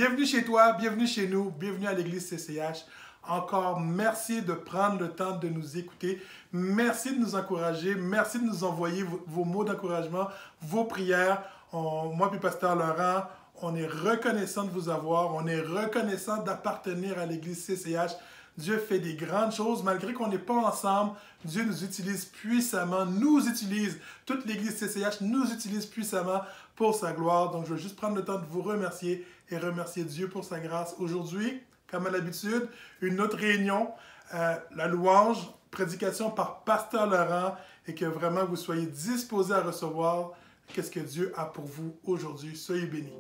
Bienvenue chez toi, bienvenue chez nous, bienvenue à l'église CCH. Encore merci de prendre le temps de nous écouter. Merci de nous encourager. Merci de nous envoyer vos mots d'encouragement, vos prières. Moi et Pasteur Laurent, on est reconnaissant de vous avoir. On est reconnaissant d'appartenir à l'église CCH. Dieu fait des grandes choses. Malgré qu'on n'est pas ensemble, Dieu nous utilise puissamment, nous utilise. Toute l'église CCH nous utilise puissamment pour sa gloire. Donc, je veux juste prendre le temps de vous remercier et remercier Dieu pour sa grâce. Aujourd'hui, comme à l'habitude, une autre réunion, la louange, prédication par Pasteur Laurent, et que vraiment vous soyez disposés à recevoir qu'est-ce que Dieu a pour vous aujourd'hui. Soyez bénis.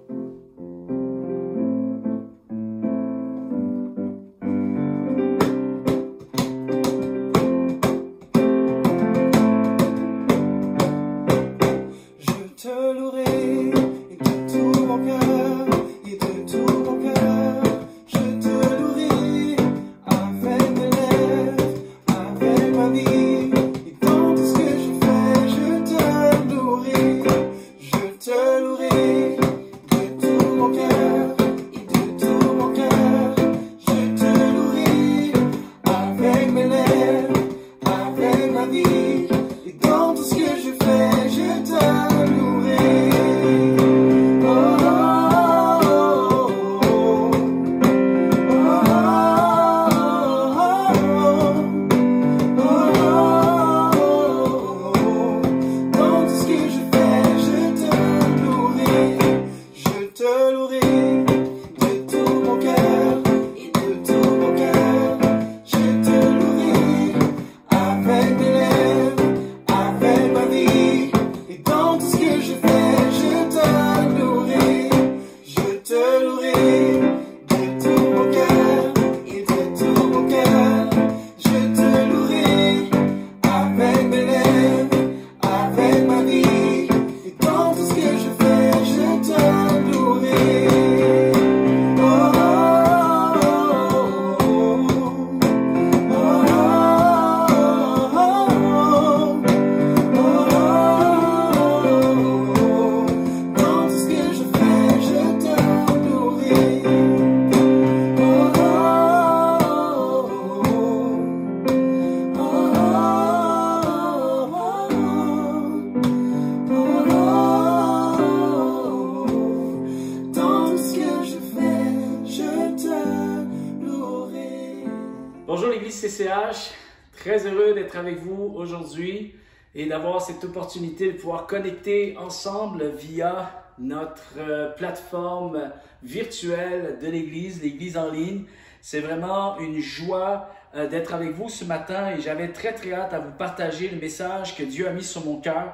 CCH, très heureux d'être avec vous aujourd'hui et d'avoir cette opportunité de pouvoir connecter ensemble via notre plateforme virtuelle de l'Église, l'Église en ligne. C'est vraiment une joie d'être avec vous ce matin et j'avais très hâte à vous partager le message que Dieu a mis sur mon cœur.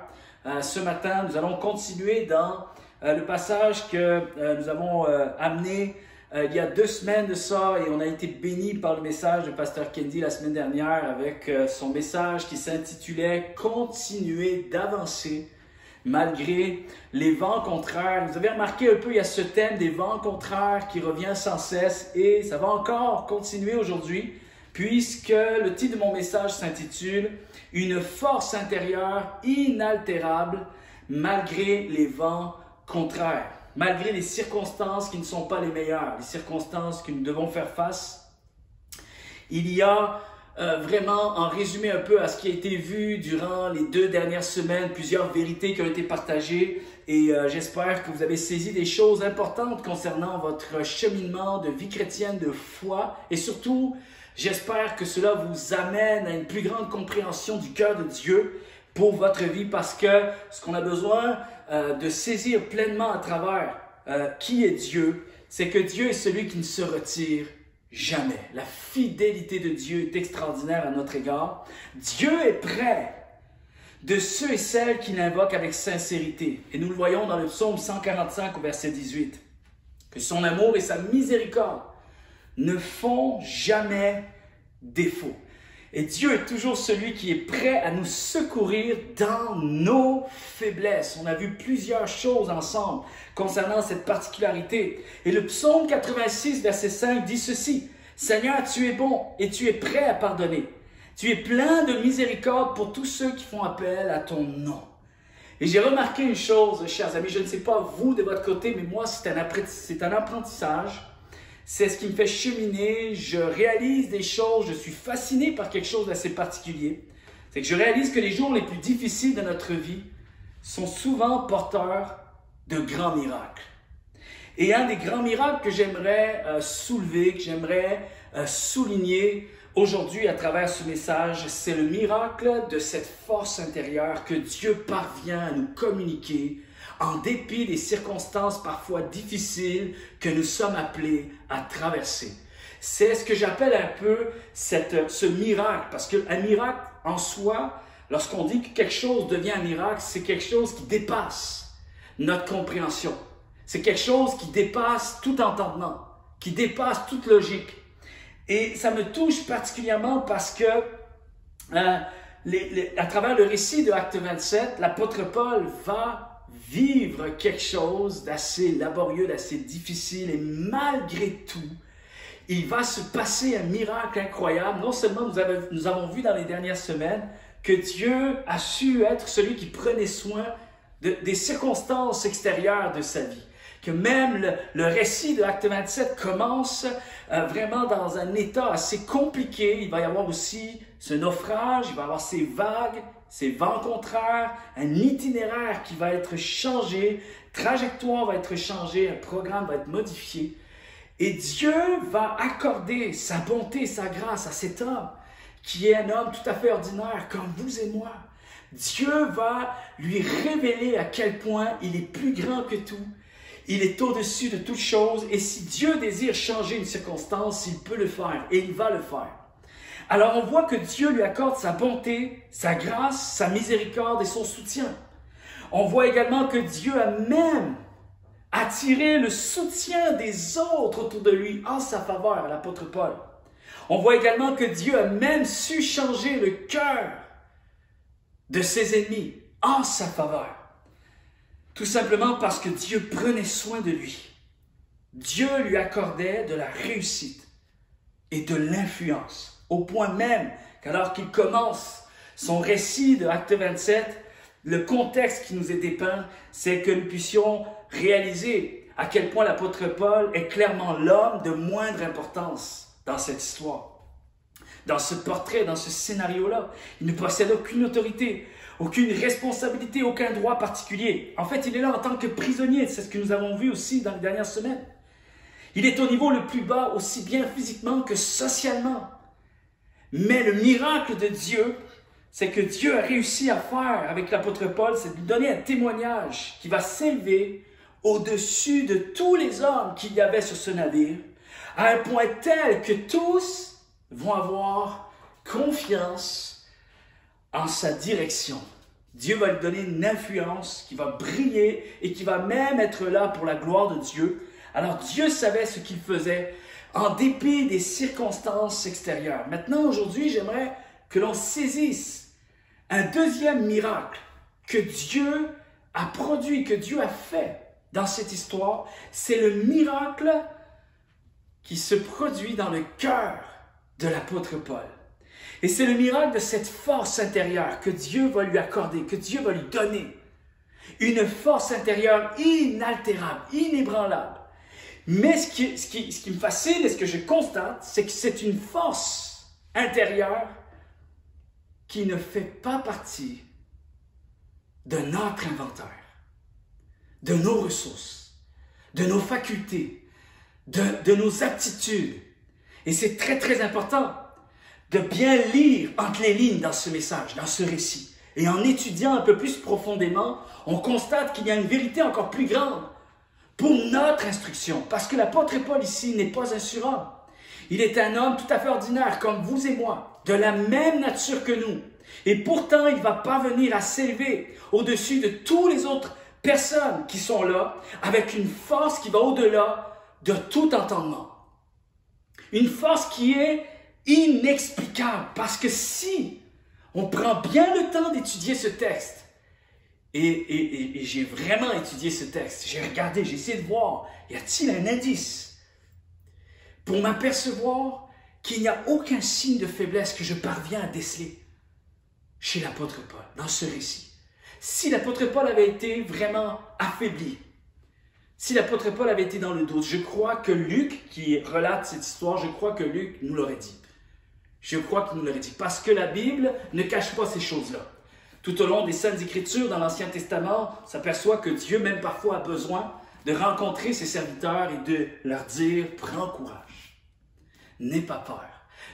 Ce matin, nous allons continuer dans le passage que nous avons amené il y a 2 semaines de ça, et on a été bénis par le message de Pasteur Kendi la semaine dernière avec son message qui s'intitulait « Continuer d'avancer malgré les vents contraires ». Vous avez remarqué un peu, il y a ce thème des vents contraires qui revient sans cesse et ça va encore continuer aujourd'hui puisque le titre de mon message s'intitule « Une force intérieure inaltérable malgré les vents contraires ». Malgré les circonstances qui ne sont pas les meilleures, les circonstances que nous devons faire face, il y a vraiment, en résumé un peu à ce qui a été vu durant les 2 dernières semaines, plusieurs vérités qui ont été partagées et j'espère que vous avez saisi des choses importantes concernant votre cheminement de vie chrétienne, de foi et surtout, j'espère que cela vous amène à une plus grande compréhension du cœur de Dieu pour votre vie parce que ce qu'on a besoin de saisir pleinement à travers qui est Dieu, c'est que Dieu est celui qui ne se retire jamais. La fidélité de Dieu est extraordinaire à notre égard. Dieu est près de ceux et celles qui l'invoquent avec sincérité. Et nous le voyons dans le psaume 145 au verset 18, que son amour et sa miséricorde ne font jamais défaut. Et Dieu est toujours celui qui est prêt à nous secourir dans nos faiblesses. On a vu plusieurs choses ensemble concernant cette particularité. Et le psaume 86, verset 5 dit ceci. « Seigneur, tu es bon et tu es prêt à pardonner. Tu es plein de miséricorde pour tous ceux qui font appel à ton nom. Et j'ai remarqué une chose, chers amis, je ne sais pas vous de votre côté, mais moi c'est un apprentissage. C'est ce qui me fait cheminer, je réalise des choses, je suis fasciné par quelque chose d'assez particulier. C'est que je réalise que les jours les plus difficiles de notre vie sont souvent porteurs de grands miracles. Et un des grands miracles que j'aimerais soulever, que j'aimerais souligner aujourd'hui à travers ce message, c'est le miracle de cette force intérieure que Dieu parvient à nous communiquer en dépit des circonstances parfois difficiles que nous sommes appelés à traverser. C'est ce que j'appelle un peu ce miracle, parce qu'un miracle en soi, lorsqu'on dit que quelque chose devient un miracle, c'est quelque chose qui dépasse notre compréhension. C'est quelque chose qui dépasse tout entendement, qui dépasse toute logique. Et ça me touche particulièrement parce que à travers le récit de Acte 27, l'apôtre Paul va vivre quelque chose d'assez laborieux, d'assez difficile, et malgré tout, il va se passer un miracle incroyable. Non seulement nous avons vu dans les dernières semaines que Dieu a su être celui qui prenait soin des circonstances extérieures de sa vie, que même le récit de Acte 27 commence vraiment dans un état assez compliqué. Il va y avoir aussi ce naufrage, il va y avoir ces vagues, ces vents contraires, un itinéraire qui va être changé, trajectoire va être changée, un programme va être modifié. Et Dieu va accorder sa bonté, sa grâce à cet homme, qui est un homme tout à fait ordinaire, comme vous et moi. Dieu va lui révéler à quel point il est plus grand que tout. Il est au-dessus de toutes choses. Et si Dieu désire changer une circonstance, il peut le faire. Et il va le faire. Alors on voit que Dieu lui accorde sa bonté, sa grâce, sa miséricorde et son soutien. On voit également que Dieu a même attirer le soutien des autres autour de lui en sa faveur, l'apôtre Paul. On voit également que Dieu a même su changer le cœur de ses ennemis en sa faveur. Tout simplement parce que Dieu prenait soin de lui. Dieu lui accordait de la réussite et de l'influence, au point même qu'alors qu'il commence son récit de Acte 27, le contexte qui nous est dépeint, c'est que nous puissions réaliser à quel point l'apôtre Paul est clairement l'homme de moindre importance dans cette histoire. Dans ce portrait, dans ce scénario-là, il ne possède aucune autorité, aucune responsabilité, aucun droit particulier. En fait, il est là en tant que prisonnier, c'est ce que nous avons vu aussi dans les dernières semaines. Il est au niveau le plus bas, aussi bien physiquement que socialement. Mais le miracle de Dieu, c'est que Dieu a réussi à faire avec l'apôtre Paul, c'est de lui donner un témoignage qui va s'élever au-dessus de tous les hommes qu'il y avait sur ce navire, à un point tel que tous vont avoir confiance en sa direction. Dieu va lui donner une influence qui va briller et qui va même être là pour la gloire de Dieu. Alors Dieu savait ce qu'il faisait en dépit des circonstances extérieures. Maintenant, aujourd'hui, j'aimerais que l'on saisisse un deuxième miracle que Dieu a produit, que Dieu a fait dans cette histoire. C'est le miracle qui se produit dans le cœur de l'apôtre Paul. Et c'est le miracle de cette force intérieure que Dieu va lui accorder, que Dieu va lui donner. Une force intérieure inaltérable, inébranlable. Mais ce qui me fascine et ce que je constate, c'est que c'est une force intérieure qui ne fait pas partie de notre inventaire, de nos ressources, de nos facultés, de nos aptitudes. Et c'est très très important de bien lire entre les lignes dans ce message, dans ce récit. Et en étudiant un peu plus profondément, on constate qu'il y a une vérité encore plus grande pour notre instruction. Parce que l'apôtre Paul ici n'est pas un surhomme. Il est un homme tout à fait ordinaire, comme vous et moi, de la même nature que nous. Et pourtant, il va parvenir à s'élever au-dessus de toutes les autres personnes qui sont là, avec une force qui va au-delà de tout entendement. Une force qui est inexplicable, parce que si on prend bien le temps d'étudier ce texte, et j'ai vraiment étudié ce texte, j'ai regardé, j'ai essayé de voir, y a-t-il un indice pour m'apercevoir qu'il n'y a aucun signe de faiblesse que je parviens à déceler chez l'apôtre Paul, dans ce récit. Si l'apôtre Paul avait été vraiment affaibli, si l'apôtre Paul avait été dans le doute, je crois que Luc, qui relate cette histoire, je crois que Luc nous l'aurait dit. Je crois qu'il nous l'aurait dit. Parce que la Bible ne cache pas ces choses-là. Tout au long des Saintes Écritures, dans l'Ancien Testament, on s'aperçoit que Dieu, même parfois, a besoin de rencontrer ses serviteurs et de leur dire « Prends courage, n'aie pas peur,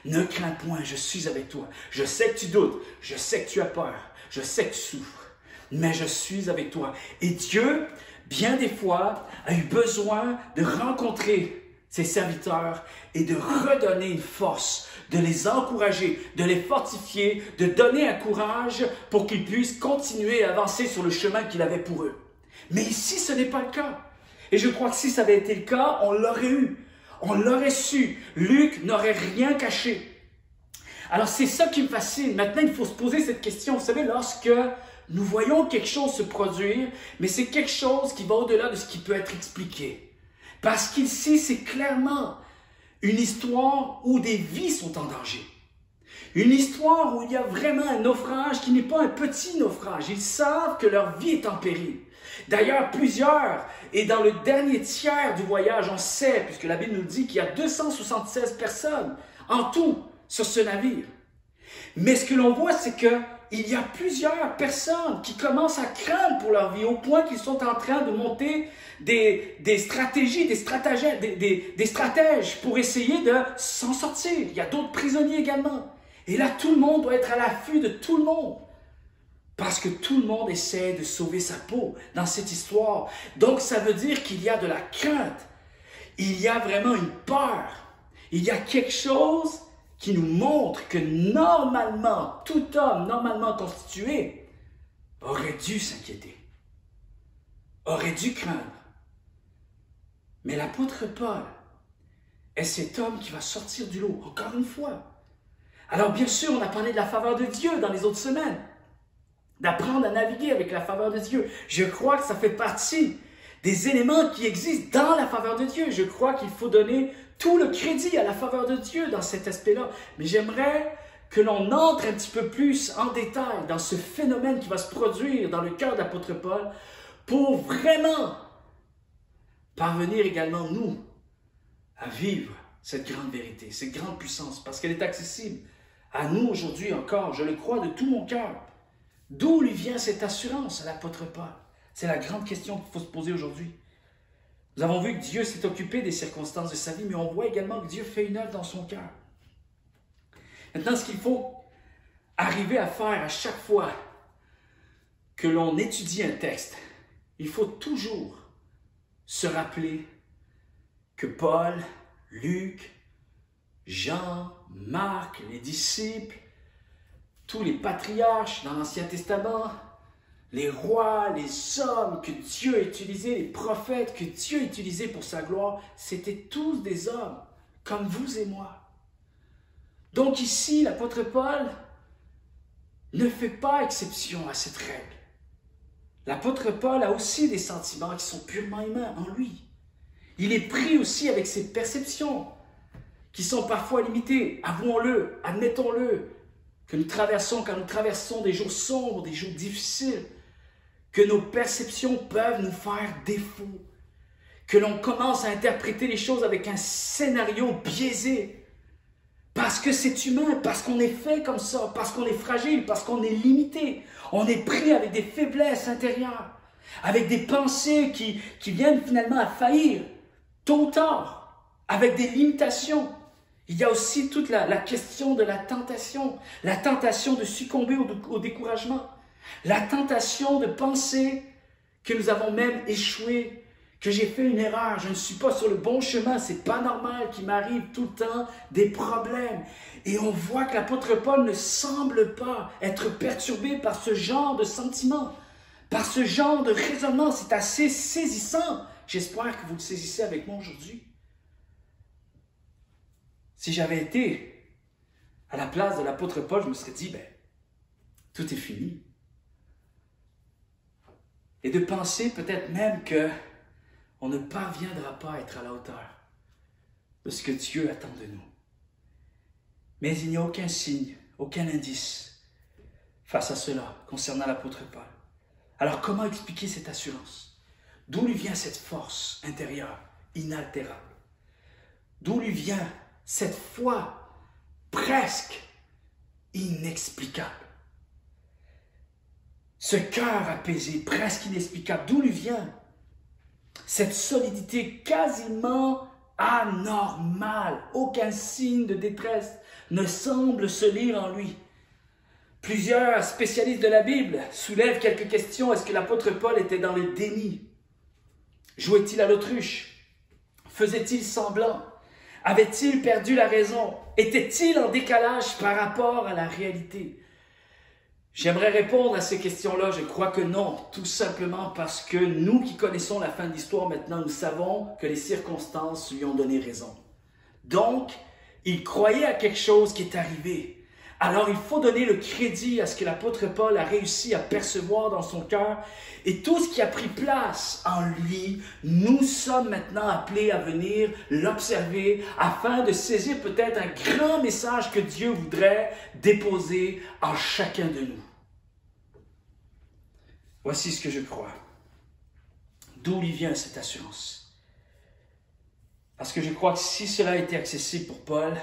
ne crains point, je suis avec toi. Je sais que tu doutes, je sais que tu as peur, je sais que tu souffres, mais je suis avec toi. » Et Dieu, bien des fois, a eu besoin de rencontrer ses serviteurs et de redonner une force, de les encourager, de les fortifier, de donner un courage pour qu'ils puissent continuer à avancer sur le chemin qu'il avait pour eux. Mais ici, ce n'est pas le cas. Et je crois que si ça avait été le cas, on l'aurait eu. On l'aurait su. Luc n'aurait rien caché. Alors, c'est ça qui me fascine. Maintenant, il faut se poser cette question. Vous savez, lorsque nous voyons quelque chose se produire, mais c'est quelque chose qui va au-delà de ce qui peut être expliqué. Parce qu'ici, c'est clairement une histoire où des vies sont en danger. Une histoire où il y a vraiment un naufrage qui n'est pas un petit naufrage. Ils savent que leur vie est en péril. D'ailleurs, plusieurs, et dans le dernier tiers du voyage, on sait, puisque la Bible nous dit qu'il y a 276 personnes en tout sur ce navire. Mais ce que l'on voit, c'est qu'il y a plusieurs personnes qui commencent à craindre pour leur vie, au point qu'ils sont en train de monter des stratégies, des stratèges pour essayer de s'en sortir. Il y a d'autres prisonniers également. Et là, tout le monde doit être à l'affût de tout le monde. Parce que tout le monde essaie de sauver sa peau dans cette histoire. Donc, ça veut dire qu'il y a de la crainte. Il y a vraiment une peur. Il y a quelque chose qui nous montre que normalement, tout homme normalement constitué aurait dû s'inquiéter, aurait dû craindre. Mais l'apôtre Paul est cet homme qui va sortir du lot, encore une fois. Alors bien sûr, on a parlé de la faveur de Dieu dans les autres semaines, d'apprendre à naviguer avec la faveur de Dieu. Je crois que ça fait partie des éléments qui existent dans la faveur de Dieu. Je crois qu'il faut donner tout le crédit à la faveur de Dieu dans cet aspect-là. Mais j'aimerais que l'on entre un petit peu plus en détail dans ce phénomène qui va se produire dans le cœur de l'apôtre Paul pour vraiment parvenir également, nous, à vivre cette grande vérité, cette grande puissance, parce qu'elle est accessible à nous aujourd'hui encore, je le crois de tout mon cœur. D'où lui vient cette assurance à l'apôtre Paul? C'est la grande question qu'il faut se poser aujourd'hui. Nous avons vu que Dieu s'est occupé des circonstances de sa vie, mais on voit également que Dieu fait une œuvre dans son cœur. Maintenant, ce qu'il faut arriver à faire à chaque fois que l'on étudie un texte, il faut toujours se rappeler que Paul, Luc, Jean, Marc, les disciples, tous les patriarches dans l'Ancien Testament, les rois, les hommes que Dieu a utilisés, les prophètes que Dieu a utilisés pour sa gloire, c'étaient tous des hommes comme vous et moi. Donc ici, l'apôtre Paul ne fait pas exception à cette règle. L'apôtre Paul a aussi des sentiments qui sont purement humains en lui. Il est pris aussi avec ses perceptions qui sont parfois limitées. Avouons-le, admettons-le, que nous traversons, quand nous traversons des jours sombres, des jours difficiles, que nos perceptions peuvent nous faire défaut, que l'on commence à interpréter les choses avec un scénario biaisé, parce que c'est humain, parce qu'on est fait comme ça, parce qu'on est fragile, parce qu'on est limité. On est pris avec des faiblesses intérieures, avec des pensées qui viennent finalement à faillir, tôt ou tard, avec des limitations. Il y a aussi toute la question de la tentation de succomber au découragement, la tentation de penser que nous avons même échoué, que j'ai fait une erreur, je ne suis pas sur le bon chemin, c'est pas normal qu'il m'arrive tout le temps des problèmes. Et on voit que l'apôtre Paul ne semble pas être perturbé par ce genre de sentiments, par ce genre de raisonnement. C'est assez saisissant. J'espère que vous le saisissez avec moi aujourd'hui. Si j'avais été à la place de l'apôtre Paul, je me serais dit, tout est fini. Et de penser peut-être même que on ne parviendra pas à être à la hauteur de ce que Dieu attend de nous. Mais il n'y a aucun signe, aucun indice face à cela concernant l'apôtre Paul. Alors comment expliquer cette assurance? D'où lui vient cette force intérieure, inaltérable? D'où lui vient cette foi presque inexplicable? Ce cœur apaisé, presque inexplicable, d'où lui vient cette solidité quasiment anormale? Aucun signe de détresse ne semble se lire en lui. Plusieurs spécialistes de la Bible soulèvent quelques questions. Est-ce que l'apôtre Paul était dans le déni? Jouait-il à l'autruche? Faisait-il semblant? Avait-il perdu la raison? Était-il en décalage par rapport à la réalité? J'aimerais répondre à ces questions-là. Je crois que non, tout simplement parce que nous qui connaissons la fin de l'histoire maintenant, nous savons que les circonstances lui ont donné raison. Donc, il croyait à quelque chose qui est arrivé. Alors, il faut donner le crédit à ce que l'apôtre Paul a réussi à percevoir dans son cœur et tout ce qui a pris place en lui, nous sommes maintenant appelés à venir l'observer afin de saisir peut-être un grand message que Dieu voudrait déposer en chacun de nous. Voici ce que je crois. D'où lui vient cette assurance? Parce que je crois que si cela a été accessible pour Paul,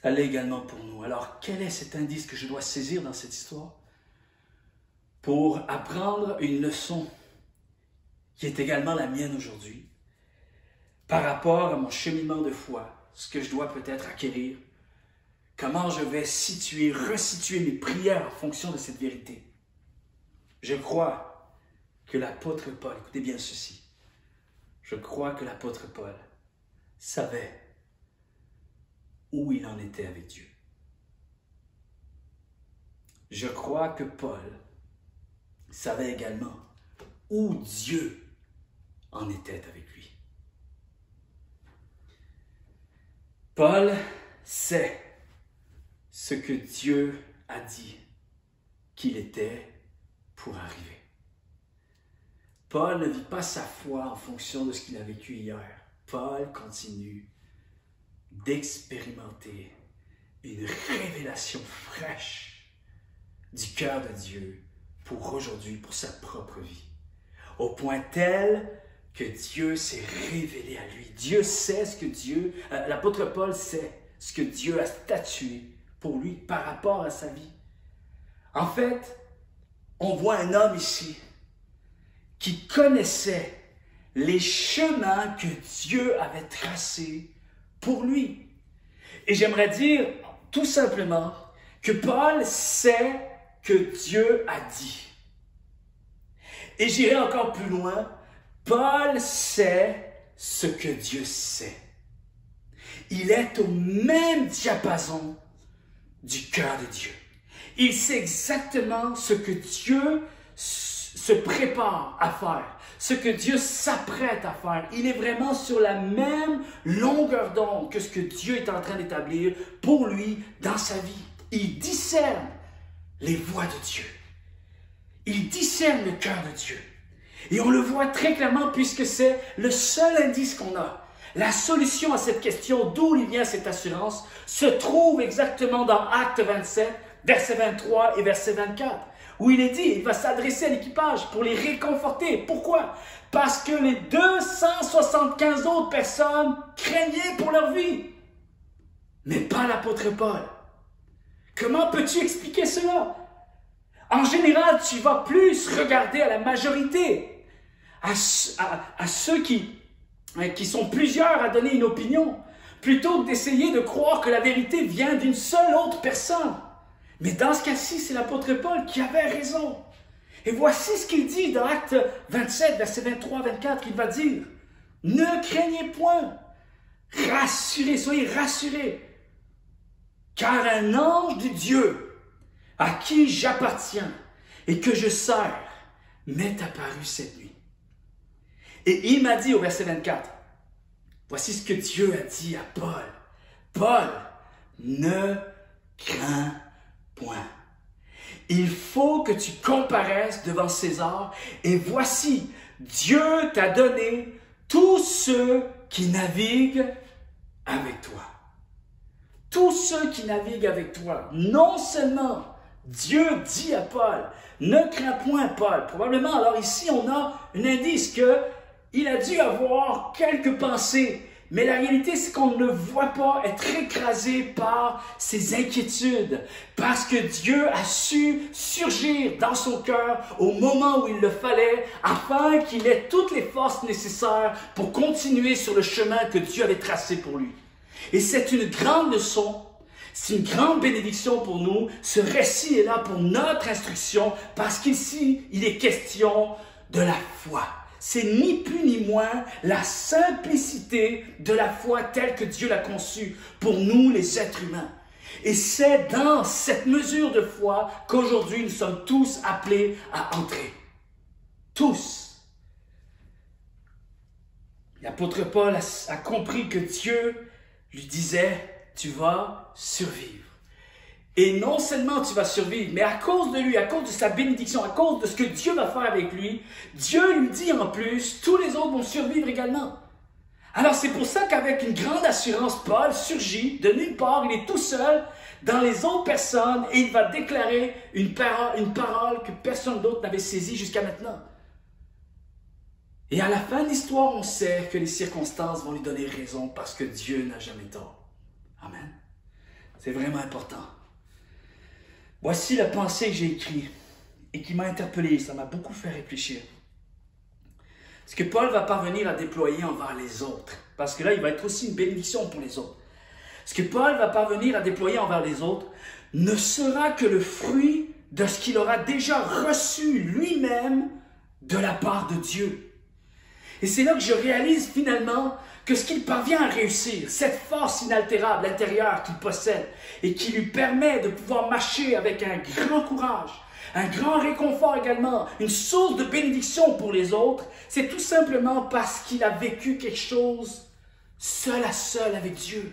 ça l'est également pour nous. Alors, quel est cet indice que je dois saisir dans cette histoire pour apprendre une leçon qui est également la mienne aujourd'hui par rapport à mon cheminement de foi, ce que je dois peut-être acquérir, comment je vais resituer mes prières en fonction de cette vérité? Je crois que l'apôtre Paul, écoutez bien ceci, je crois que l'apôtre Paul savait où il en était avec Dieu. Je crois que Paul savait également où Dieu en était avec lui. Paul sait ce que Dieu a dit qu'il était pour arriver. Paul ne vit pas sa foi en fonction de ce qu'il a vécu hier. Paul continue d'expérimenter une révélation fraîche du cœur de Dieu pour aujourd'hui, pour sa propre vie. Au point tel que Dieu s'est révélé à lui. Dieu sait ce que l'apôtre Paul sait ce que Dieu a statué pour lui par rapport à sa vie. En fait, on voit un homme ici qui connaissait les chemins que Dieu avait tracés pour lui. Et j'aimerais dire tout simplement que Paul sait que Dieu a dit. Et j'irai encore plus loin, Paul sait ce que Dieu sait. Il est au même diapason du cœur de Dieu. Il sait exactement ce que Dieu se prépare à faire, ce que Dieu s'apprête à faire. Il est vraiment sur la même longueur d'onde que ce que Dieu est en train d'établir pour lui dans sa vie. Il discerne les voies de Dieu. Il discerne le cœur de Dieu. Et on le voit très clairement puisque c'est le seul indice qu'on a. La solution à cette question, d'où il vient cette assurance, se trouve exactement dans Acte 27, verset 23 et verset 24. Où il est dit, il va s'adresser à l'équipage pour les réconforter. Pourquoi? Parce que les 275 autres personnes craignaient pour leur vie. Mais pas l'apôtre Paul. Comment peux-tu expliquer cela? En général, tu vas plus regarder à la majorité, à ceux qui sont plusieurs à donner une opinion, plutôt que d'essayer de croire que la vérité vient d'une seule autre personne. Mais dans ce cas-ci, c'est l'apôtre Paul qui avait raison. Et voici ce qu'il dit dans Acte 27, verset 23-24, il va dire, « Ne craignez point, rassurez, soyez rassurés, car un ange de Dieu, à qui j'appartiens et que je sers, m'est apparu cette nuit. » Et il m'a dit au verset 24, voici ce que Dieu a dit à Paul. « Paul, ne crains point. Il faut que tu comparaisses devant César et voici, Dieu t'a donné tous ceux qui naviguent avec toi. » Tous ceux qui naviguent avec toi, non seulement Dieu dit à Paul, ne crains point Paul. Probablement, alors ici, on a un indice qu'il a dû avoir quelques pensées. Mais la réalité, c'est qu'on ne le voit pas être écrasé par ses inquiétudes. Parce que Dieu a su surgir dans son cœur au moment où il le fallait, afin qu'il ait toutes les forces nécessaires pour continuer sur le chemin que Dieu avait tracé pour lui. Et c'est une grande leçon. C'est une grande bénédiction pour nous. Ce récit est là pour notre instruction parce qu'ici, il est question de la foi. C'est ni plus ni moins la simplicité de la foi telle que Dieu l'a conçue pour nous, les êtres humains. Et c'est dans cette mesure de foi qu'aujourd'hui, nous sommes tous appelés à entrer. Tous. L'apôtre Paul a compris que Dieu lui disait, tu vas survivre. Et non seulement tu vas survivre, mais à cause de lui, à cause de sa bénédiction, à cause de ce que Dieu va faire avec lui, Dieu lui dit en plus, tous les autres vont survivre également. Alors c'est pour ça qu'avec une grande assurance, Paul surgit de nulle part, il est tout seul dans les autres personnes et il va déclarer une parole que personne d'autre n'avait saisie jusqu'à maintenant. Et à la fin de l'histoire, on sait que les circonstances vont lui donner raison parce que Dieu n'a jamais tort. Amen. C'est vraiment important. Voici la pensée que j'ai écrite et qui m'a interpellé. Ça m'a beaucoup fait réfléchir. Ce que Paul va parvenir à déployer envers les autres, parce que là, il va être aussi une bénédiction pour les autres. Ce que Paul va parvenir à déployer envers les autres ne sera que le fruit de ce qu'il aura déjà reçu lui-même de la part de Dieu. Et c'est là que je réalise finalement que ce qu'il parvient à réussir, cette force inaltérable intérieure qu'il possède et qui lui permet de pouvoir marcher avec un grand courage, un grand réconfort également, une source de bénédiction pour les autres, c'est tout simplement parce qu'il a vécu quelque chose seul à seul avec Dieu.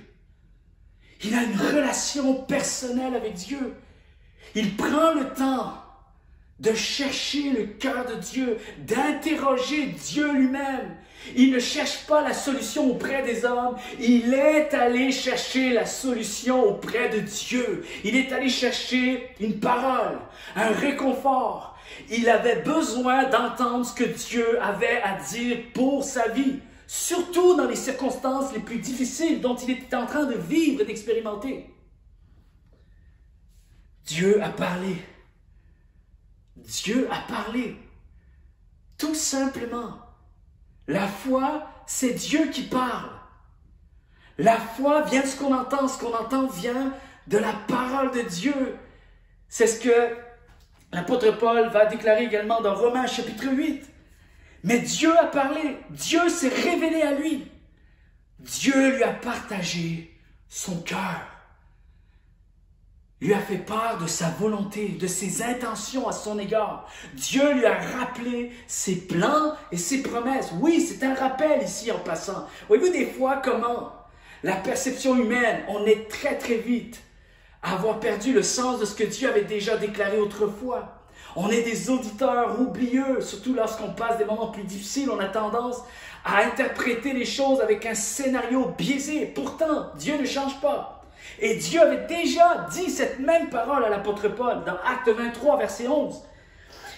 Il a une relation personnelle avec Dieu. Il prend le temps de chercher le cœur de Dieu, d'interroger Dieu lui-même. Il ne cherche pas la solution auprès des hommes, il est allé chercher la solution auprès de Dieu. Il est allé chercher une parole, un réconfort. Il avait besoin d'entendre ce que Dieu avait à dire pour sa vie, surtout dans les circonstances les plus difficiles dont il était en train de vivre et d'expérimenter. Dieu a parlé. Dieu a parlé. Tout simplement. La foi, c'est Dieu qui parle. La foi vient de ce qu'on entend. Ce qu'on entend vient de la parole de Dieu. C'est ce que l'apôtre Paul va déclarer également dans Romains chapitre 8. Mais Dieu a parlé. Dieu s'est révélé à lui. Dieu lui a partagé son cœur. Lui a fait part de sa volonté, de ses intentions à son égard. Dieu lui a rappelé ses plans et ses promesses. Oui, c'est un rappel ici en passant. Voyez-vous des fois comment la perception humaine, on est très très vite à avoir perdu le sens de ce que Dieu avait déjà déclaré autrefois. On est des auditeurs oublieux, surtout lorsqu'on passe des moments plus difficiles, on a tendance à interpréter les choses avec un scénario biaisé. Pourtant, Dieu ne change pas. Et Dieu avait déjà dit cette même parole à l'apôtre Paul dans Acte 23, verset 11.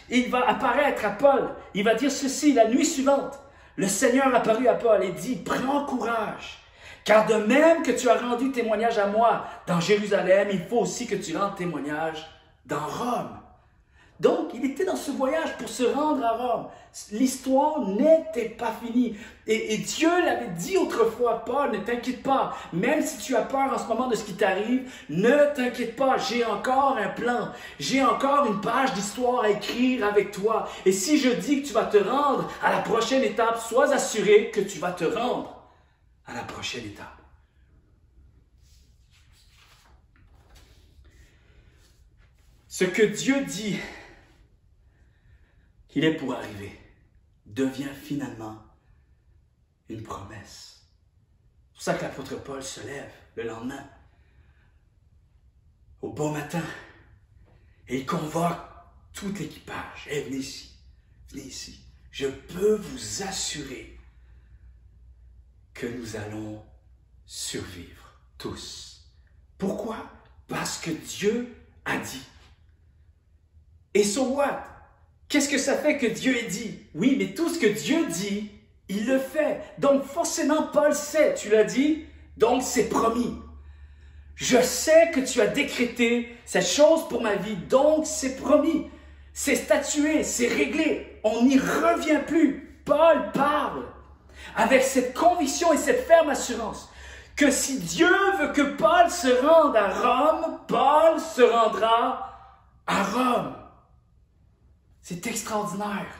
Il va apparaître à Paul, il va dire ceci la nuit suivante. Le Seigneur apparut à Paul et dit, prends courage, car de même que tu as rendu témoignage à moi dans Jérusalem, il faut aussi que tu rendes témoignage dans Rome. Donc, il était dans ce voyage pour se rendre à Rome. L'histoire n'était pas finie. Et Dieu l'avait dit autrefois, Paul, ne t'inquiète pas. Même si tu as peur en ce moment de ce qui t'arrive, ne t'inquiète pas. J'ai encore un plan. J'ai encore une page d'histoire à écrire avec toi. Et si je dis que tu vas te rendre à la prochaine étape, sois assuré que tu vas te rendre à la prochaine étape. Ce que Dieu dit qu'il est pour arriver devient finalement une promesse. C'est pour ça que l'apôtre Paul se lève le lendemain, au beau matin, et il convoque tout l'équipage. Hey, venez ici, venez ici. Je peux vous assurer que nous allons survivre tous. Pourquoi? Parce que Dieu a dit. Et so what? Qu'est-ce que ça fait que Dieu ait dit? Oui, mais tout ce que Dieu dit, il le fait. Donc forcément, Paul sait, tu l'as dit, donc c'est promis. Je sais que tu as décrété cette chose pour ma vie, donc c'est promis. C'est statué, c'est réglé. On n'y revient plus. Paul parle avec cette conviction et cette ferme assurance que si Dieu veut que Paul se rende à Rome, Paul se rendra à Rome. C'est extraordinaire.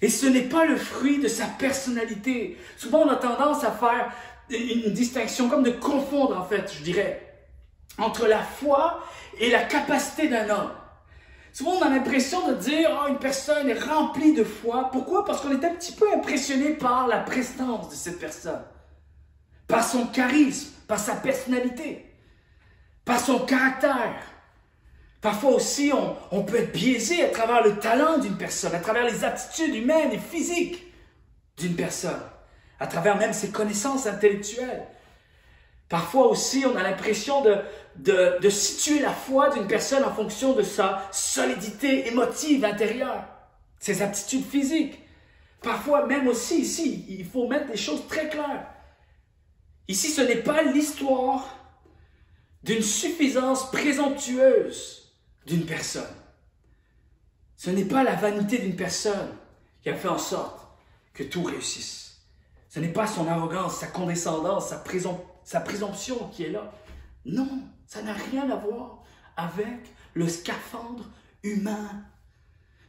Et ce n'est pas le fruit de sa personnalité. Souvent, on a tendance à faire une distinction, comme de confondre, en fait, je dirais, entre la foi et la capacité d'un homme. Souvent, on a l'impression de dire « une personne est remplie de foi ». Pourquoi? Parce qu'on est un petit peu impressionné par la prestance de cette personne, par son charisme, par sa personnalité, par son caractère. Parfois aussi, on peut être biaisé à travers le talent d'une personne, à travers les aptitudes humaines et physiques d'une personne, à travers même ses connaissances intellectuelles. Parfois aussi, on a l'impression de situer la foi d'une personne en fonction de sa solidité émotive intérieure, ses aptitudes physiques. Parfois même aussi, ici, il faut mettre des choses très claires. Ici, ce n'est pas l'histoire d'une suffisance présomptueuse d'une personne. Ce n'est pas la vanité d'une personne qui a fait en sorte que tout réussisse. Ce n'est pas son arrogance, sa condescendance, sa présomption qui est là. Non, ça n'a rien à voir avec le scaphandre humain.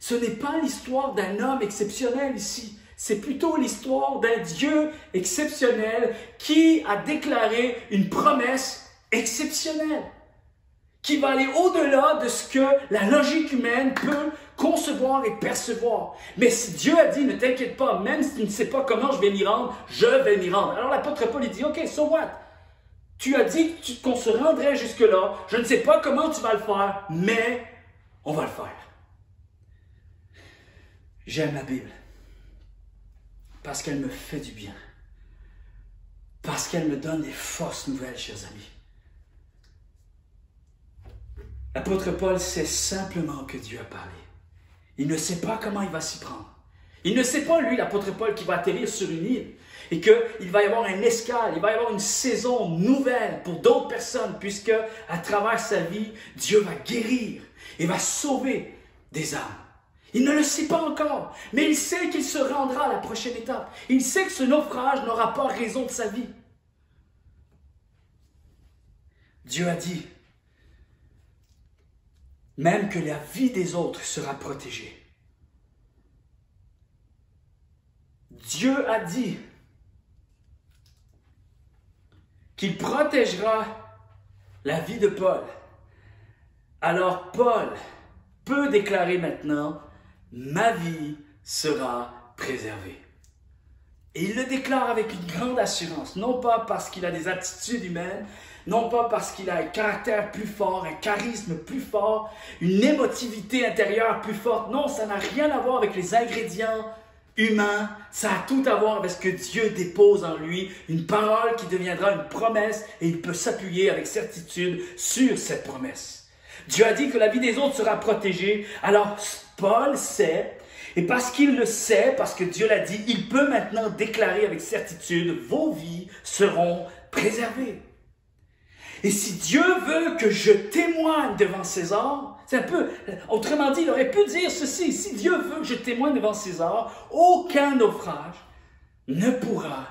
Ce n'est pas l'histoire d'un homme exceptionnel ici. C'est plutôt l'histoire d'un Dieu exceptionnel qui a déclaré une promesse exceptionnelle, qui va aller au-delà de ce que la logique humaine peut concevoir et percevoir. Mais si Dieu a dit, ne t'inquiète pas, même si tu ne sais pas comment je vais m'y rendre, je vais m'y rendre. Alors l'apôtre Paul il dit, ok, so what? Tu as dit qu'on se rendrait jusque-là, je ne sais pas comment tu vas le faire, mais on va le faire. J'aime la Bible parce qu'elle me fait du bien, parce qu'elle me donne des fausses nouvelles, chers amis. L'apôtre Paul sait simplement que Dieu a parlé. Il ne sait pas comment il va s'y prendre. Il ne sait pas, lui, l'apôtre Paul, qui va atterrir sur une île et qu'il va y avoir un escale, il va y avoir une saison nouvelle pour d'autres personnes, puisque à travers sa vie, Dieu va guérir et va sauver des âmes. Il ne le sait pas encore, mais il sait qu'il se rendra à la prochaine étape. Il sait que ce naufrage n'aura pas raison de sa vie. Dieu a dit même que la vie des autres sera protégée. Dieu a dit qu'il protégera la vie de Paul. Alors Paul peut déclarer maintenant, ma vie sera préservée. Et il le déclare avec une grande assurance, non pas parce qu'il a des attitudes humaines, non pas parce qu'il a un caractère plus fort, un charisme plus fort, une émotivité intérieure plus forte. Non, ça n'a rien à voir avec les ingrédients humains. Ça a tout à voir avec ce que Dieu dépose en lui, une parole qui deviendra une promesse et il peut s'appuyer avec certitude sur cette promesse. Dieu a dit que la vie des autres sera protégée. Alors Paul sait, et parce qu'il le sait, parce que Dieu l'a dit, il peut maintenant déclarer avec certitude, vos vies seront préservées. Et si Dieu veut que je témoigne devant César, c'est un peu, autrement dit, il aurait pu dire ceci, si Dieu veut que je témoigne devant César, aucun naufrage ne pourra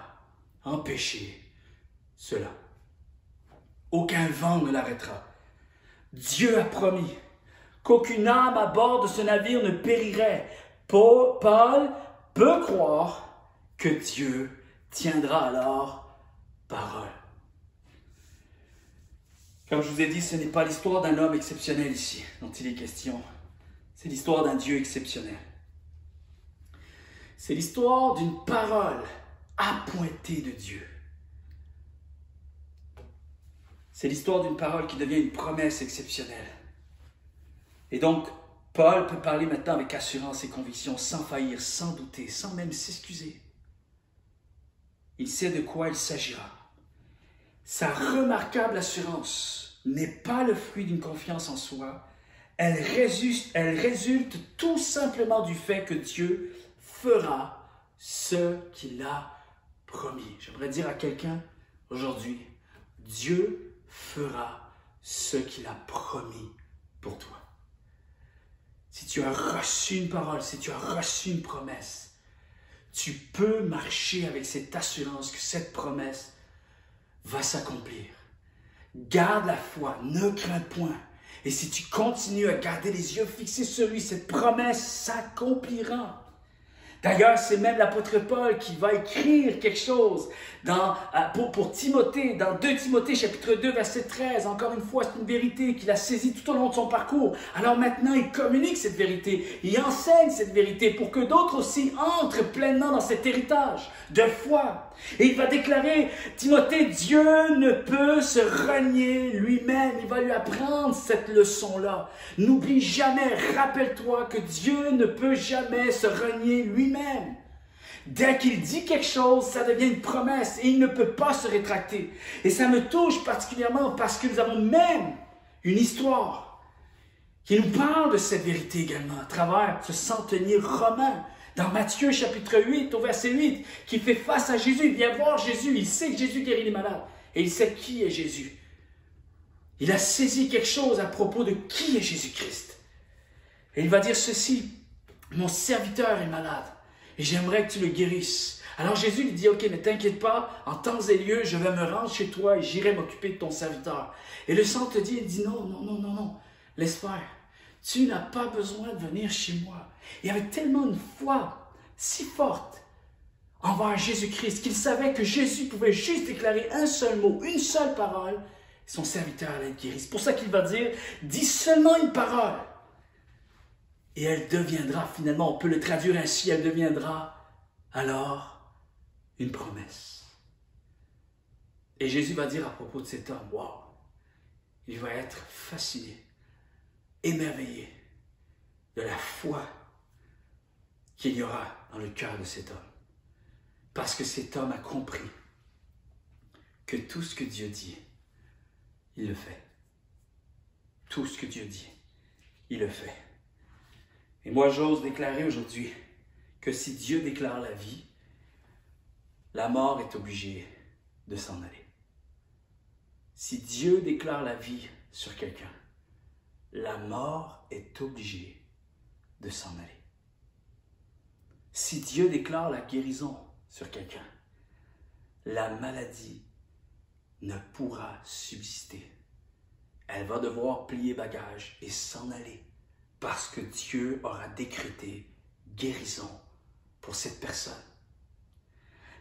empêcher cela. Aucun vent ne l'arrêtera. Dieu a promis qu'aucune âme à bord de ce navire ne périrait. Paul peut croire que Dieu tiendra alors parole. Comme je vous ai dit, ce n'est pas l'histoire d'un homme exceptionnel ici dont il est question. C'est l'histoire d'un Dieu exceptionnel. C'est l'histoire d'une parole appointée de Dieu. C'est l'histoire d'une parole qui devient une promesse exceptionnelle. Et donc, Paul peut parler maintenant avec assurance et conviction, sans faillir, sans douter, sans même s'excuser. Il sait de quoi il s'agira. Sa remarquable assurance n'est pas le fruit d'une confiance en soi, elle résulte tout simplement du fait que Dieu fera ce qu'il a promis. J'aimerais dire à quelqu'un aujourd'hui, Dieu fera ce qu'il a promis pour toi. Si tu as reçu une parole, si tu as reçu une promesse, tu peux marcher avec cette assurance que cette promesse va s'accomplir. Garde la foi, ne crains point. Et si tu continues à garder les yeux fixés sur lui, cette promesse s'accomplira. D'ailleurs, c'est même l'apôtre Paul qui va écrire quelque chose pour Timothée, dans 2 Timothée chapitre 2, verset 13. Encore une fois, c'est une vérité qu'il a saisie tout au long de son parcours. Alors maintenant, il communique cette vérité, il enseigne cette vérité pour que d'autres aussi entrent pleinement dans cet héritage de foi. Et il va déclarer, Timothée, Dieu ne peut se renier lui-même. Il va lui apprendre cette leçon-là. N'oublie jamais, rappelle-toi que Dieu ne peut jamais se renier lui-même. Dès qu'il dit quelque chose, ça devient une promesse et il ne peut pas se rétracter. Et ça me touche particulièrement parce que nous avons même une histoire qui nous parle de cette vérité également à travers ce centenier romain. Dans Matthieu chapitre 8, au verset 8, qui fait face à Jésus. Il vient voir Jésus, il sait que Jésus guérit les malades. Et il sait qui est Jésus. Il a saisi quelque chose à propos de qui est Jésus-Christ. Et il va dire ceci, mon serviteur est malade. Et j'aimerais que tu le guérisses. Alors Jésus lui dit, ok, ne t'inquiète pas, en temps et lieu, je vais me rendre chez toi et j'irai m'occuper de ton serviteur. Et le sang te dit, il dit, non, laisse faire. Tu n'as pas besoin de venir chez moi. Il avait tellement une foi si forte envers Jésus-Christ qu'il savait que Jésus pouvait juste déclarer un seul mot, une seule parole, et son serviteur allait être guéri. C'est pour ça qu'il va dire, dis seulement une parole. Et elle deviendra, finalement, on peut le traduire ainsi, elle deviendra alors une promesse. Et Jésus va dire à propos de cet homme, wow, il va être fasciné, émerveillé de la foi qu'il y aura dans le cœur de cet homme. Parce que cet homme a compris que tout ce que Dieu dit, il le fait. Tout ce que Dieu dit, il le fait. Et moi, j'ose déclarer aujourd'hui que si Dieu déclare la vie, la mort est obligée de s'en aller. Si Dieu déclare la vie sur quelqu'un, la mort est obligée de s'en aller. Si Dieu déclare la guérison sur quelqu'un, la maladie ne pourra subsister. Elle va devoir plier bagage et s'en aller parce que Dieu aura décrété guérison pour cette personne.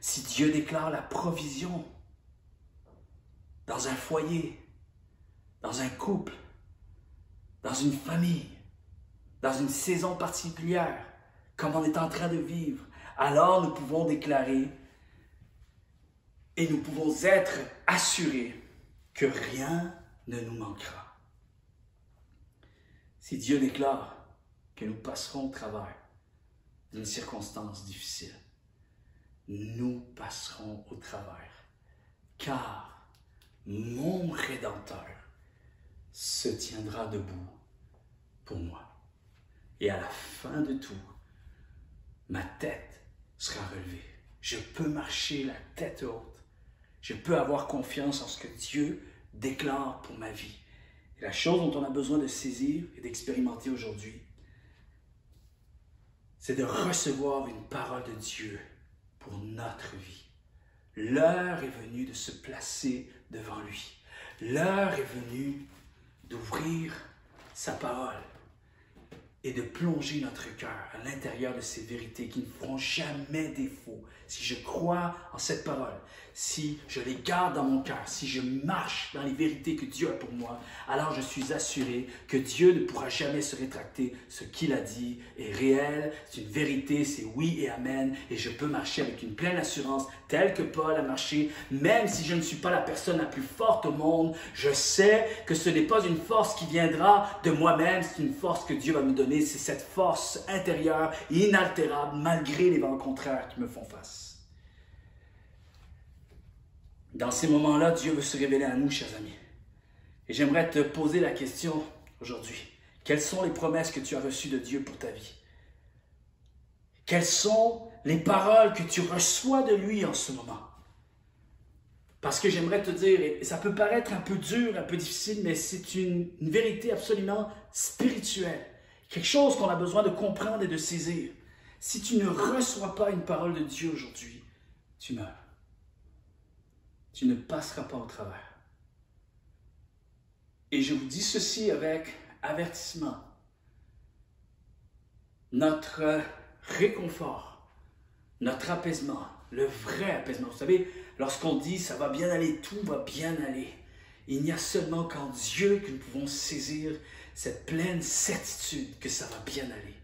Si Dieu déclare la provision dans un foyer, dans un couple, dans une famille, dans une saison particulière, comme on est en train de vivre, alors nous pouvons déclarer et nous pouvons être assurés que rien ne nous manquera. Si Dieu déclare que nous passerons au travers d'une circonstance difficile, nous passerons au travers, car mon Rédempteur se tiendra debout pour moi. Et à la fin de tout, ma tête sera relevée. Je peux marcher la tête haute. Je peux avoir confiance en ce que Dieu déclare pour ma vie. Et la chose dont on a besoin de saisir et d'expérimenter aujourd'hui, c'est de recevoir une parole de Dieu pour notre vie. L'heure est venue de se placer devant lui. L'heure est venue d'ouvrir sa parole et de plonger notre cœur à l'intérieur de ces vérités qui ne feront jamais défaut. Si je crois en cette parole, si je les garde dans mon cœur, si je marche dans les vérités que Dieu a pour moi, alors je suis assuré que Dieu ne pourra jamais se rétracter. Ce qu'il a dit est réel, c'est une vérité, c'est oui et amen. Et je peux marcher avec une pleine assurance, telle que Paul a marché, même si je ne suis pas la personne la plus forte au monde. Je sais que ce n'est pas une force qui viendra de moi-même, c'est une force que Dieu va me donner. C'est cette force intérieure, inaltérable, malgré les vents contraires qui me font face. Dans ces moments-là, Dieu veut se révéler à nous, chers amis. Et j'aimerais te poser la question aujourd'hui. Quelles sont les promesses que tu as reçues de Dieu pour ta vie? Quelles sont les paroles que tu reçois de lui en ce moment? Parce que j'aimerais te dire, et ça peut paraître un peu dur, un peu difficile, mais c'est une vérité absolument spirituelle. Quelque chose qu'on a besoin de comprendre et de saisir. Si tu ne reçois pas une parole de Dieu aujourd'hui, tu meurs. Tu ne passeras pas au travers. Et je vous dis ceci avec avertissement. Notre réconfort, notre apaisement, le vrai apaisement. Vous savez, lorsqu'on dit ça va bien aller, tout va bien aller, il n'y a seulement qu'en Dieu que nous pouvons saisir cette pleine certitude que ça va bien aller.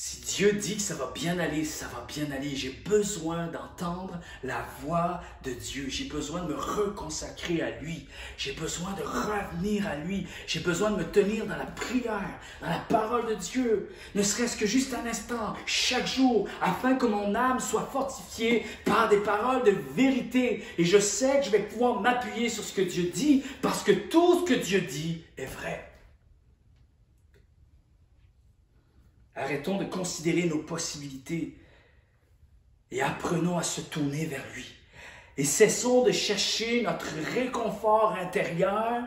Si Dieu dit que ça va bien aller, ça va bien aller. J'ai besoin d'entendre la voix de Dieu. J'ai besoin de me reconsacrer à lui. J'ai besoin de revenir à lui. J'ai besoin de me tenir dans la prière, dans la parole de Dieu. Ne serait-ce que juste un instant, chaque jour, afin que mon âme soit fortifiée par des paroles de vérité. Et je sais que je vais pouvoir m'appuyer sur ce que Dieu dit, parce que tout ce que Dieu dit est vrai. Arrêtons de considérer nos possibilités et apprenons à se tourner vers lui. Et cessons de chercher notre réconfort intérieur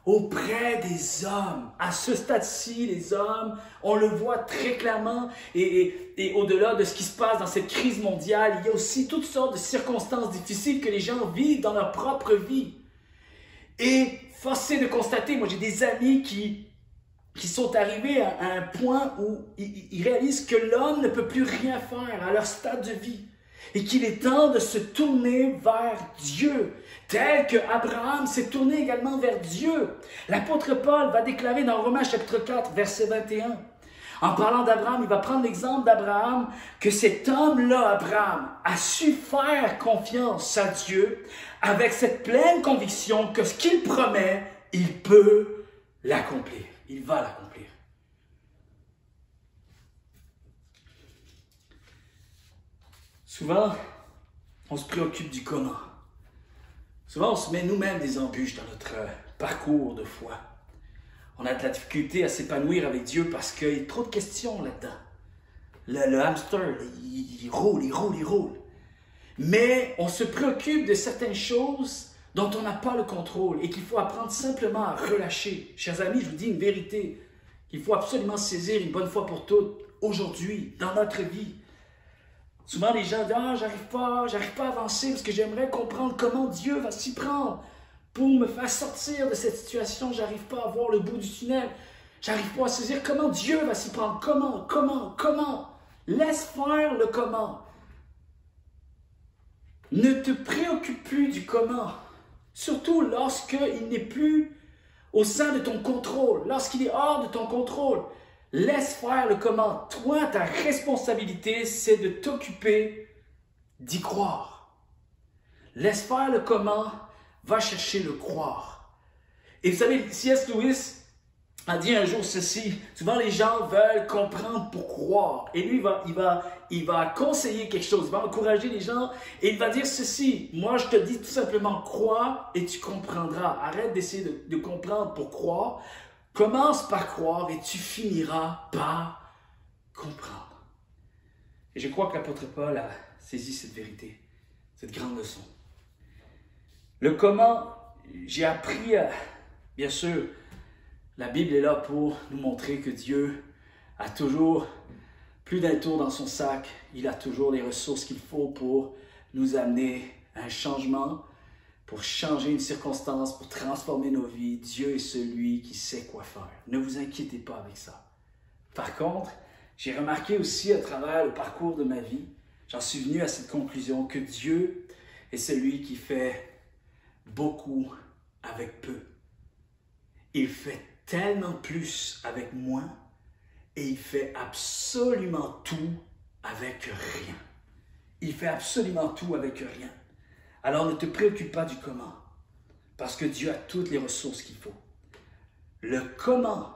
auprès des hommes. À ce stade-ci, les hommes, on le voit très clairement, et au-delà de ce qui se passe dans cette crise mondiale, il y a aussi toutes sortes de circonstances difficiles que les gens vivent dans leur propre vie. Et force est de constater, moi j'ai des amis qui sont arrivés à un point où ils réalisent que l'homme ne peut plus rien faire à leur stade de vie et qu'il est temps de se tourner vers Dieu, tel que Abraham s'est tourné également vers Dieu. L'apôtre Paul va déclarer dans Romains chapitre 4, verset 21, en parlant d'Abraham, il va prendre l'exemple d'Abraham, que cet homme-là, Abraham, a su faire confiance à Dieu avec cette pleine conviction que ce qu'il promet, il peut l'accomplir. Il va l'accomplir. Souvent, on se préoccupe du comment. Souvent, on se met nous-mêmes des embûches dans notre parcours de foi. On a de la difficulté à s'épanouir avec Dieu parce qu'il y a trop de questions là-dedans. Le hamster, il roule. Mais on se préoccupe de certaines choses dont on n'a pas le contrôle et qu'il faut apprendre simplement à relâcher. Chers amis, je vous dis une vérité qu'il faut absolument saisir une bonne fois pour toutes aujourd'hui, dans notre vie. Souvent, les gens disent « Ah, j'arrive pas à avancer parce que j'aimerais comprendre comment Dieu va s'y prendre pour me faire sortir de cette situation. J'arrive pas à voir le bout du tunnel. J'arrive pas à saisir comment Dieu va s'y prendre. Comment? Laisse faire le comment. Ne te préoccupe plus du comment. Surtout lorsqu'il n'est plus au sein de ton contrôle, lorsqu'il est hors de ton contrôle. Laisse faire le comment. Toi, ta responsabilité, c'est de t'occuper d'y croire. Laisse faire le comment, va chercher le croire. Et vous savez, C.S. Lewis a dit un jour ceci, souvent les gens veulent comprendre pour croire. Et lui, il va conseiller quelque chose, il va encourager les gens et il va dire ceci, moi je te dis tout simplement crois et tu comprendras. Arrête d'essayer de comprendre pour croire, commence par croire et tu finiras par comprendre. Et je crois que l'apôtre Paul a saisi cette vérité, cette grande leçon. Le comment, j'ai appris, bien sûr, la Bible est là pour nous montrer que Dieu a toujours plus d'un tour dans son sac. Il a toujours les ressources qu'il faut pour nous amener à un changement, pour changer une circonstance, pour transformer nos vies. Dieu est celui qui sait quoi faire. Ne vous inquiétez pas avec ça. Par contre, j'ai remarqué aussi à travers le parcours de ma vie, j'en suis venu à cette conclusion que Dieu est celui qui fait beaucoup avec peu. Il fait tellement plus avec moins et il fait absolument tout avec rien. Il fait absolument tout avec rien. Alors ne te préoccupe pas du comment, parce que Dieu a toutes les ressources qu'il faut. Le comment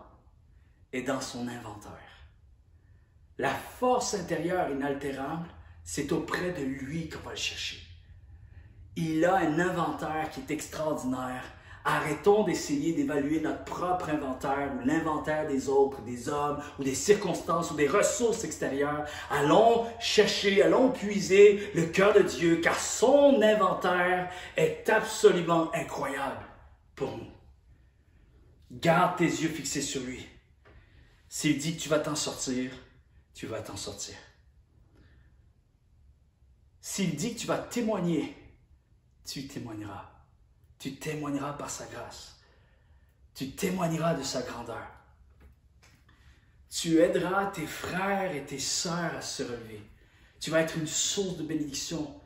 est dans son inventaire. La force intérieure inaltérable, c'est auprès de lui qu'on va le chercher. Il a un inventaire qui est extraordinaire Arrêtons d'essayer d'évaluer notre propre inventaire ou l'inventaire des autres, des hommes ou des circonstances ou des ressources extérieures. Allons chercher, allons puiser le cœur de Dieu, car son inventaire est absolument incroyable pour nous. Garde tes yeux fixés sur lui. S'il dit que tu vas t'en sortir, tu vas t'en sortir. S'il dit que tu vas témoigner, tu témoigneras. Tu témoigneras par sa grâce. Tu témoigneras de sa grandeur. Tu aideras tes frères et tes sœurs à se relever. Tu vas être une source de bénédiction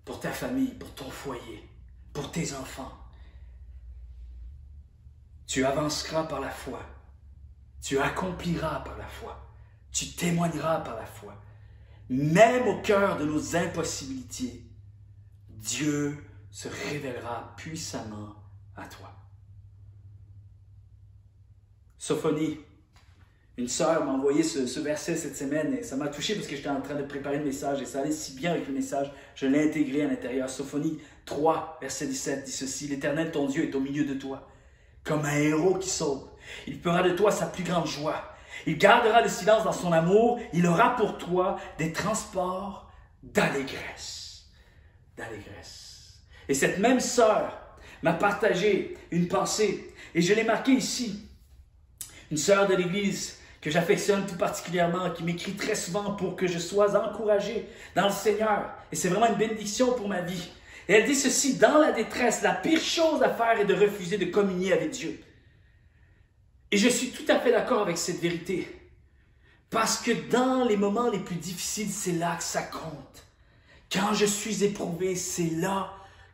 pour ta famille, pour ton foyer, pour tes enfants. Tu avanceras par la foi. Tu accompliras par la foi. Tu témoigneras par la foi. Même au cœur de nos impossibilités, Dieu se révélera puissamment à toi. Sophonie, une sœur m'a envoyé ce verset cette semaine et ça m'a touché parce que j'étais en train de préparer le message et ça allait si bien avec le message, je l'ai intégré à l'intérieur. Sophonie 3, verset 17 dit ceci: « L'Éternel ton Dieu est au milieu de toi, comme un héros qui sauve. Il fera de toi sa plus grande joie. Il gardera le silence dans son amour. Il aura pour toi des transports d'allégresse. » D'allégresse. Et cette même sœur m'a partagé une pensée, et je l'ai marquée ici. Une sœur de l'Église que j'affectionne tout particulièrement, qui m'écrit très souvent pour que je sois encouragé dans le Seigneur. Et c'est vraiment une bénédiction pour ma vie. Et elle dit ceci: dans la détresse, la pire chose à faire est de refuser de communier avec Dieu. Et je suis tout à fait d'accord avec cette vérité. Parce que dans les moments les plus difficiles, c'est là que ça compte. Quand je suis éprouvé, c'est là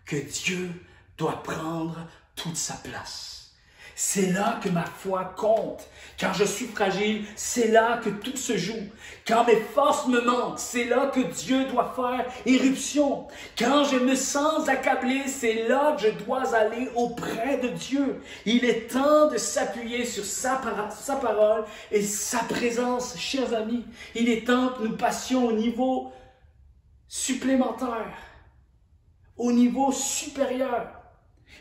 que Dieu doit prendre toute sa place. C'est là que ma foi compte. Quand je suis fragile, c'est là que tout se joue. Quand mes forces me manquent, c'est là que Dieu doit faire éruption. Quand je me sens accablé, c'est là que je dois aller auprès de Dieu. Il est temps de s'appuyer sur sa parole et sa présence, chers amis. Il est temps que nous passions au niveau supplémentaire, au niveau supérieur,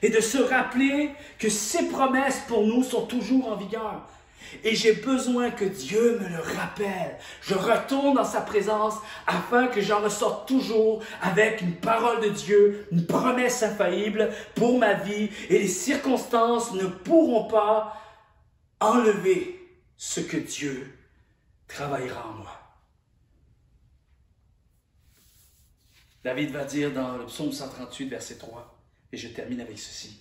et de se rappeler que ses promesses pour nous sont toujours en vigueur. Et j'ai besoin que Dieu me le rappelle. Je retourne dans sa présence afin que j'en ressorte toujours avec une parole de Dieu, une promesse infaillible pour ma vie, et les circonstances ne pourront pas enlever ce que Dieu travaillera en moi. David va dire dans le psaume 138, verset 3, et je termine avec ceci: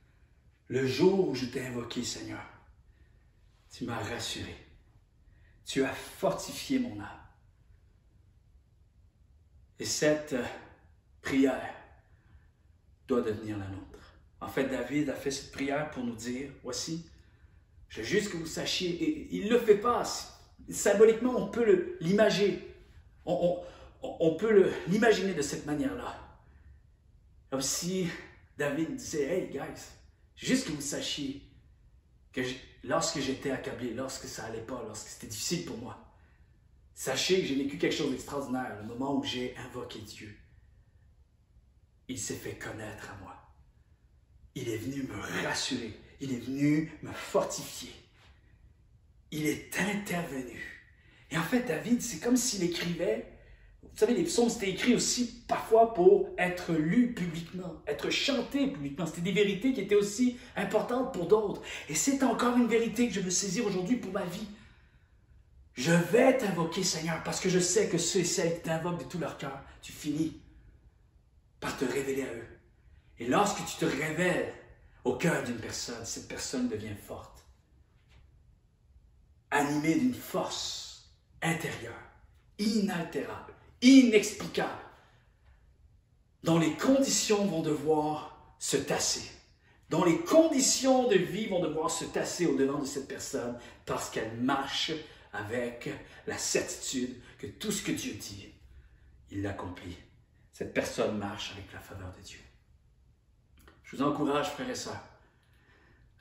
« Le jour où je t'ai invoqué, Seigneur, tu m'as rassuré, tu as fortifié mon âme. » Et cette prière doit devenir la nôtre. En fait, David a fait cette prière pour nous dire: « Voici, je veux juste que vous sachiez. » Et il ne le fait pas. Symboliquement, on peut l'imaginer. On peut l'imaginer de cette manière-là. Comme si David disait: « Hey guys, juste que vous sachiez que lorsque j'étais accablé, lorsque ça allait pas, lorsque c'était difficile pour moi, sachez que j'ai vécu quelque chose d'extraordinaire le moment où j'ai invoqué Dieu. Il s'est fait connaître à moi. Il est venu me rassurer. Il est venu me fortifier. Il est intervenu. » Et en fait, David, c'est comme s'il écrivait. Vous savez, les psaumes, c'était écrit aussi parfois pour être lu publiquement, être chanté publiquement. C'était des vérités qui étaient aussi importantes pour d'autres. Et c'est encore une vérité que je veux saisir aujourd'hui pour ma vie. Je vais t'invoquer, Seigneur, parce que je sais que ceux et celles qui t'invoquent de tout leur cœur, tu finis par te révéler à eux. Et lorsque tu te révèles au cœur d'une personne, cette personne devient forte, animée d'une force intérieure, inaltérable, inexplicable, dont les conditions vont devoir se tasser, dont les conditions de vie vont devoir se tasser au-devant de cette personne parce qu'elle marche avec la certitude que tout ce que Dieu dit, il l'accomplit. Cette personne marche avec la faveur de Dieu. Je vous encourage, frères et sœurs,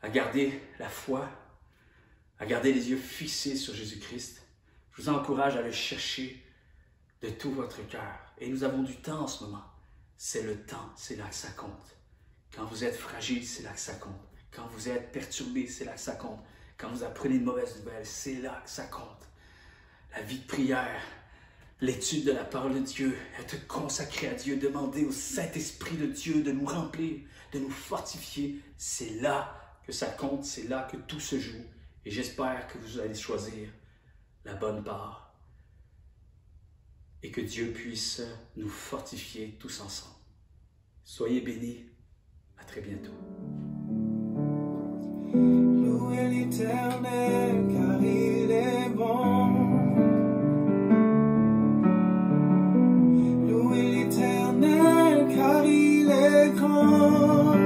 à garder la foi, à garder les yeux fixés sur Jésus-Christ. Je vous encourage à le chercher de tout votre cœur. Et nous avons du temps en ce moment. C'est le temps, c'est là que ça compte. Quand vous êtes fragile, c'est là que ça compte. Quand vous êtes perturbé, c'est là que ça compte. Quand vous apprenez une mauvaise nouvelle, c'est là que ça compte. La vie de prière, l'étude de la parole de Dieu, être consacré à Dieu, demander au Saint-Esprit de Dieu de nous remplir, de nous fortifier, c'est là que ça compte, c'est là que tout se joue. Et j'espère que vous allez choisir la bonne part et que Dieu puisse nous fortifier tous ensemble. Soyez bénis. À très bientôt. Louez l'Éternel car il est bon. Louez l'Éternel car il est grand.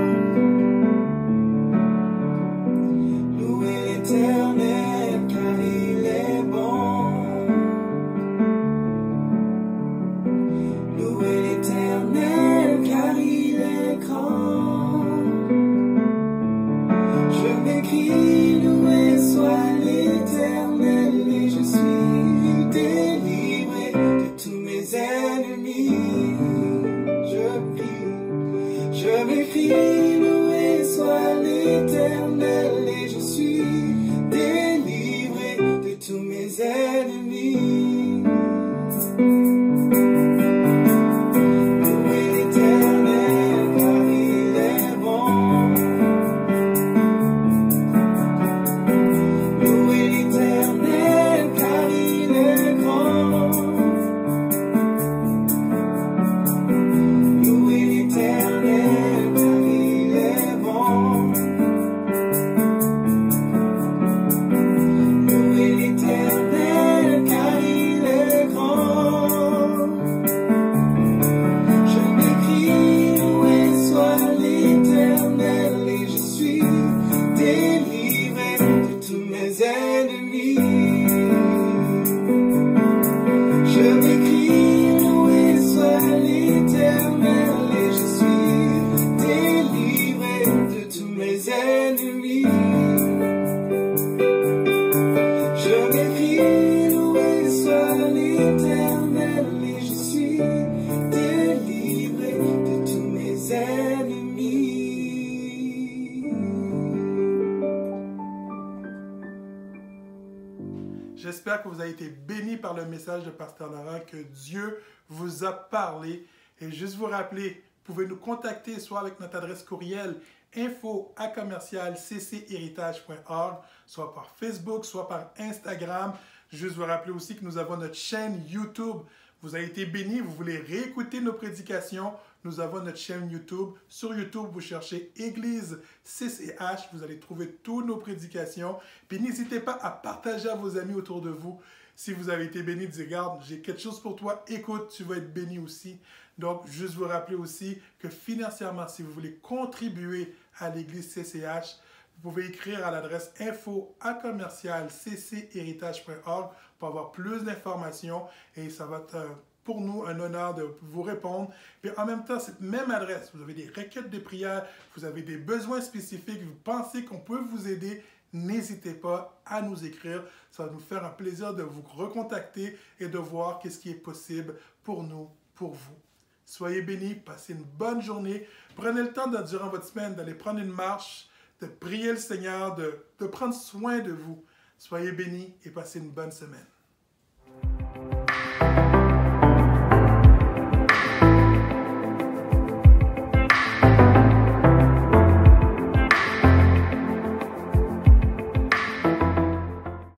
Louez l'Éternel car il est bon. Louez l'Éternel car il est grand. Je m'écris, loué soit l'Éternel, et je suis délivré de tous mes ennemis. Je m'écris, loué soit l'Éternel, et je suis délivré de tous mes ennemis. Louez l'Éternel car il est bon. Louez l'Éternel car il est grand. Louez l'Éternel car il est bon. Louez l'Éternel car il est grand. Je m'écris, loué soit l'Éternel, et je suis délivré de tous mes ennemis. Je m'écris, loué soit l'Éternel, et je suis délivré de tous mes ennemis. Je m'écris, loué soit l'Éternel, et je suis délivré de tous mes ennemis. J'espère que vous avez été bénis par le message de Pasteur Laurent, que Dieu vous a parlé. Et juste vous rappeler, vous pouvez nous contacter soit avec notre adresse courriel info@cchéritage.org, soit par Facebook, soit par Instagram. Juste vous rappeler aussi que nous avons notre chaîne YouTube. Vous avez été bénis, vous voulez réécouter nos prédications, nous avons notre chaîne YouTube. Sur YouTube, vous cherchez Église CCH, vous allez trouver toutes nos prédications. Puis n'hésitez pas à partager à vos amis autour de vous. Si vous avez été bénis, dites, regarde, j'ai quelque chose pour toi, écoute, tu vas être béni aussi. Donc, juste vous rappeler aussi que financièrement, si vous voulez contribuer à l'Église CCH, vous pouvez écrire à l'adresse info@cchéritage.org pour avoir plus d'informations et ça va être pour nous un honneur de vous répondre. Puis en même temps, cette même adresse, vous avez des requêtes de prière, vous avez des besoins spécifiques, vous pensez qu'on peut vous aider, n'hésitez pas à nous écrire. Ça va nous faire un plaisir de vous recontacter et de voir qu'est-ce qui est possible pour nous, pour vous. Soyez bénis, passez une bonne journée. Prenez le temps durant votre semaine d'aller prendre une marche, de prier le Seigneur, de prendre soin de vous. Soyez bénis et passez une bonne semaine.